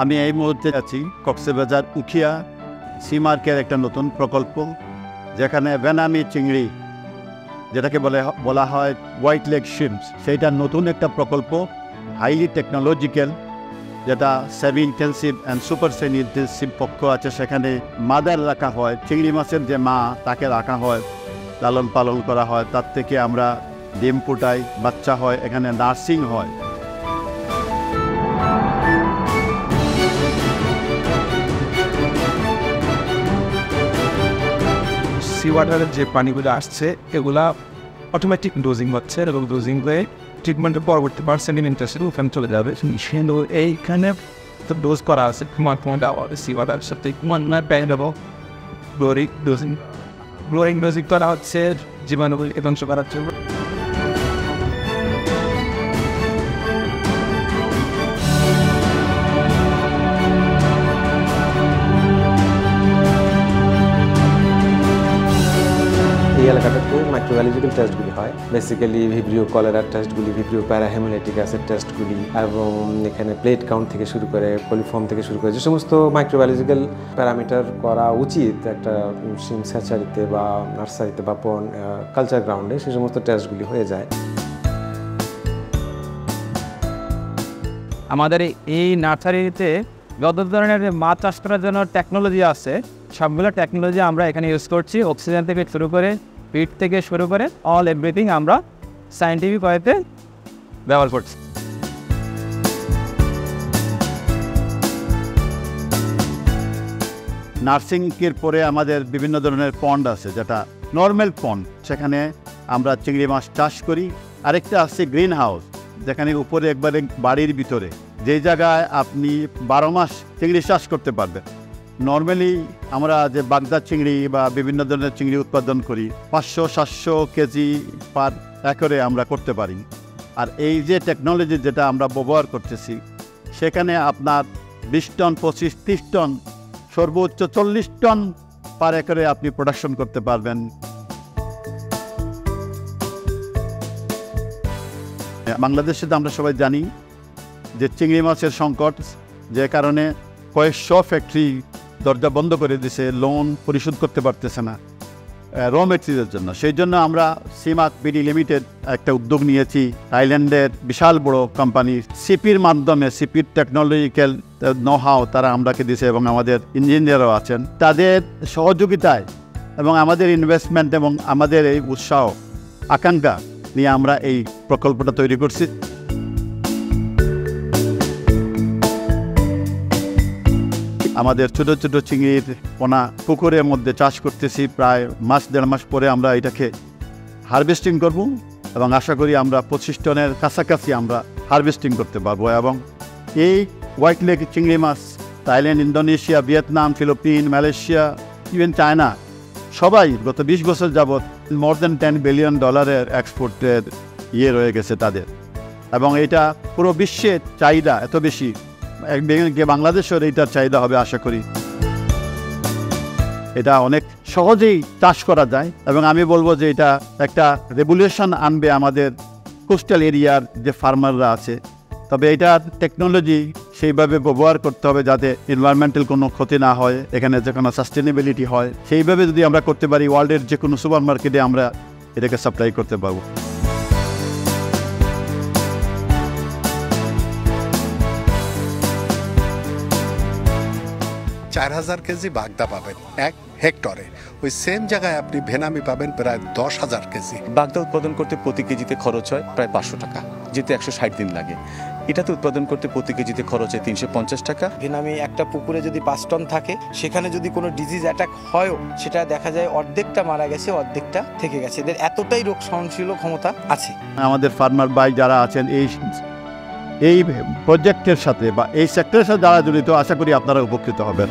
আমি এই মুহূর্তে আছি কক্সবাজার উখিয়া সীমার্কের একটা নতুন প্রকল্প, যেখানে বেনামি চিংড়ি, যেটাকে বলা হয় হোয়াইট লেগ শিম্পস, সেইটার নতুন একটা প্রকল্প, হাইলি টেকনোলজিক্যাল, যেটা semi intensive and super semi intensive পক্ষ আছে। সেখানে মাদার রাখা হয়, চিংড়ি মাছের যে মা তাকে রাখা হয়, লালন পালন করা হয়, তার থেকে আমরা ডিম ফুটাই, বাচ্চা হয়, এখানে নার্সিং হয়। সি ওয়াটারের যে পানিগুলো আসছে এগুলা অটোমেটিক ডোজিং হচ্ছে এবং ডোজিং হয়ে ট্রিটমেন্টের পরবর্তী সেডিমেন্টেশন ওখানে চলে যাবে। এইখানে তো ডোজ করা আছে সি ওয়াটার সাথে গ্লোরিং ডোজিং করা হচ্ছে জীবাণুগুলিকে ধ্বংস করার জন্য। এই এলাকাটাতে মাইক্রোবায়োলজিক্যাল টেস্টগুলি হয়, বেসিক্যালি ভিব্রিও কলেরার টেস্টগুলি, ভিব্রিও প্যারাহেমোলাইটিক অ্যাসিড টেস্টগুলি, এবং এখানে প্লেট কাউন্ট থেকে শুরু করে কোলিফর্ম থেকে শুরু করে যে সমস্ত মাইক্রোবায়োলজিক্যাল প্যারামিটার করা উচিত একটা শিম হ্যাচারিতে বা নার্সারিতে বা কালচার গ্রাউন্ডে, সেই সমস্ত টেস্টগুলি হয়ে যায়। আমাদের এই নার্সারিতে যত ধরনের মাছ চাষ করার জন্য টেকনোলজি আছে, সবগুলো টেকনোলজি আমরা এখানে ইউজ করছি। অক্সিজেন থেকে শুরু করে ফিড থেকে শুরু করে অল এভরিথিং আমরা সায়েন্টিফিক ওয়েতে ব্যবহার করছি। নার্সিংয়ের পরে আমাদের বিভিন্ন ধরনের পন্ড আছে, যেটা নর্মাল পন্ড, সেখানে আমরা চিংড়ি মাছ চাষ করি। আরেকটা আছে গ্রিন হাউস, যেখানে উপরে একবারে বাড়ির ভিতরে, যেই জায়গায় আপনি 12 মাস চিংড়ি চাষ করতে পারবেন। নর্মালি আমরা যে বাগদা চিংড়ি বা বিভিন্ন ধরনের চিংড়ি উৎপাদন করি 500-700 কেজি পার একরে আমরা করতে পারি। আর এই যে টেকনোলজি যেটা আমরা ব্যবহার করতেছি, সেখানে আপনার 20 টন, 25-30 টন, সর্বোচ্চ 40 টন পার একরে আপনি প্রোডাকশন করতে পারবেন। বাংলাদেশে তো আমরা সবাই জানি যে চিংড়ি মাছের সংকট, যে কারণে কয়েকশো ফ্যাক্টরি দরজা বন্ধ করে দিছে, লোন পরিশোধ করতে পারতেছে না র মেটেরিয়ালের জন্য। সেই জন্য আমরা সিমাক বিডি লিমিটেড একটা উদ্যোগ নিয়েছি। থাইল্যান্ডের বিশাল বড় কোম্পানি সিপির মাধ্যমে, সিপির টেকনোলজিক্যাল নো-হাউ তারা আমরাকে দিয়েছে এবং আমাদের ইঞ্জিনিয়ারও আছেন। তাদের সহযোগিতায় এবং আমাদের ইনভেস্টমেন্ট এবং আমাদের এই উৎসাহ আকাঙ্ক্ষা নিয়ে আমরা এই প্রকল্পটা তৈরি করছি। আমাদের ছোটো ছোটো চিংড়ির পোনা পুকুরের মধ্যে চাষ করতেছি। প্রায় দেড় মাস পরে আমরা এটাকে হারভেস্টিং করব এবং আশা করি আমরা 25 টনের কাছাকাছি আমরা হারভেস্টিং করতে পারবো। এবং এই হোয়াইট লেগ চিংড়ি মাছ Thailand, Indonesia, Vietnam, Philippine, Malaysia, even China, সবাই গত 20 বছর যাবৎ মোর দ্যান $10 বিলিয়ন এক্সপোর্টের রয়ে গেছে তাদের। এবং এটা পুরো বিশ্বের চাহিদা এত বেশি, বাংলাদেশের এইটার চাহিদা হবে আশা করি। এটা অনেক সহজেই চাষ করা যায় এবং আমি বলবো যে এটা একটা রেভলিউশন আনবে আমাদের কোস্টাল এরিয়ার যে ফার্মাররা আছে। তবে এটার টেকনোলজি সেইভাবে ব্যবহার করতে হবে যাতে এনভায়রনমেন্টাল কোনো ক্ষতি না হয়, এখানে যে কোনো সাস্টেনেবিলিটি হয়। সেইভাবে যদি আমরা করতে পারি, ওয়ার্ল্ডের যে কোনো সুপার মার্কেটে আমরা এটাকে সাপ্লাই করতে পারবো। 4000 কেজি বাগদা পাবেন 1 হেক্টরে। ওই সেম জায়গায় আপনি ভেনামি পাবেন প্রায় 10,000 কেজি। বাগদা উৎপাদন করতে প্রতি কেজিতে খরচ হয় প্রায় 500 টাকা, যেতে 160 দিন লাগে। এটাতে উৎপাদন করতে প্রতি কেজিতে খরচ হয় 350 টাকা। ভেনামি একটা পুকুরে যদি 5 টন থাকে, সেখানে যদি কোনো ডিজিজ অ্যাটাক হয়ও, সেটা দেখা যায় অর্ধেকটা মারা গেছে, অর্ধেকটা থেকে গেছে। এদের এতটাই রোগ সহনশীল ক্ষমতা আছে। আমাদের ফার্মার ভাই যারা আছেন এই প্রজেক্টের সাথে বা এই সেক্টরের সাথে যারা জড়িত, আশা করি আপনারা উপকৃত হবেন।